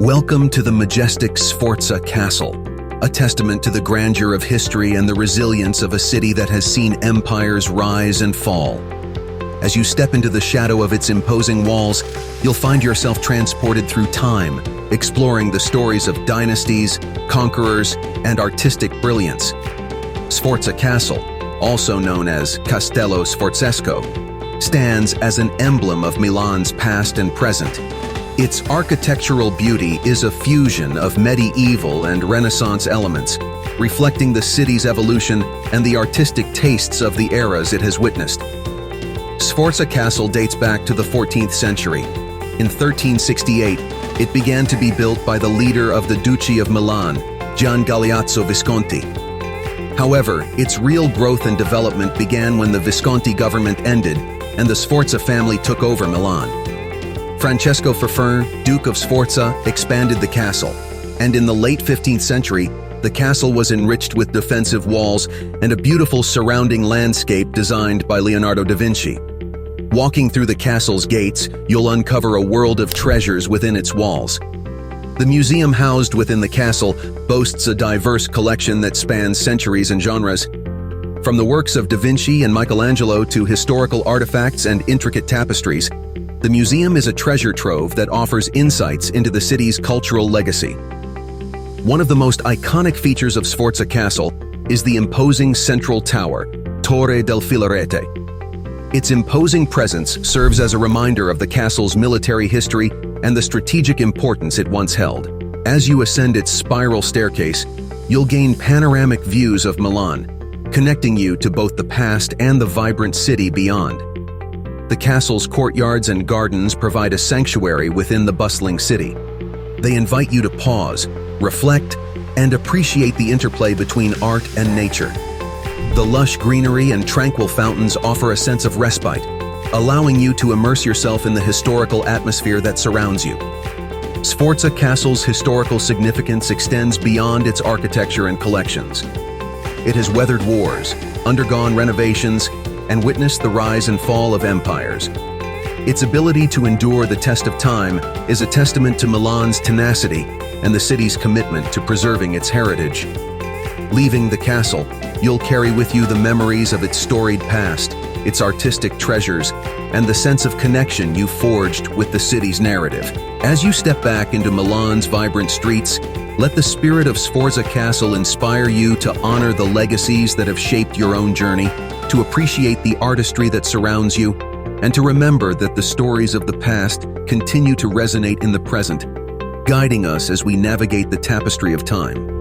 Welcome to the majestic Sforza Castle, a testament to the grandeur of history and the resilience of a city that has seen empires rise and fall. As you step into the shadow of its imposing walls, you'll find yourself transported through time, exploring the stories of dynasties, conquerors, and artistic brilliance. Sforza Castle, also known as Castello Sforzesco, stands as an emblem of Milan's past and present. Its architectural beauty is a fusion of medieval and Renaissance elements, reflecting the city's evolution and the artistic tastes of the eras it has witnessed. Sforza Castle dates back to the 14th century. In 1368, it began to be built by the leader of the Duchy of Milan, Gian Galeazzo Visconti. However, its real growth and development began when the Visconti government ended and the Sforza family took over Milan. Francesco Ferfern, Duke of Sforza, expanded the castle, and in the late 15th century, the castle was enriched with defensive walls and a beautiful surrounding landscape designed by Leonardo da Vinci. Walking through the castle's gates, you'll uncover a world of treasures within its walls. The museum housed within the castle boasts a diverse collection that spans centuries and genres. From the works of Da Vinci and Michelangelo to historical artifacts and intricate tapestries, the museum is a treasure trove that offers insights into the city's cultural legacy. One of the most iconic features of Sforza Castle is the imposing central tower, Torre del Filarete. Its imposing presence serves as a reminder of the castle's military history and the strategic importance it once held. As you ascend its spiral staircase, you'll gain panoramic views of Milan, connecting you to both the past and the vibrant city beyond. The castle's courtyards and gardens provide a sanctuary within the bustling city. They invite you to pause, reflect, and appreciate the interplay between art and nature. The lush greenery and tranquil fountains offer a sense of respite, allowing you to immerse yourself in the historical atmosphere that surrounds you. Sforza Castle's historical significance extends beyond its architecture and collections. It has weathered wars, undergone renovations, and witnessed the rise and fall of empires. Its ability to endure the test of time is a testament to Milan's tenacity and the city's commitment to preserving its heritage. Leaving the castle, you'll carry with you the memories of its storied past, its artistic treasures, and the sense of connection you forged with the city's narrative. As you step back into Milan's vibrant streets, let the spirit of Sforza Castle inspire you to honor the legacies that have shaped your own journey, to appreciate the artistry that surrounds you, and to remember that the stories of the past continue to resonate in the present, guiding us as we navigate the tapestry of time.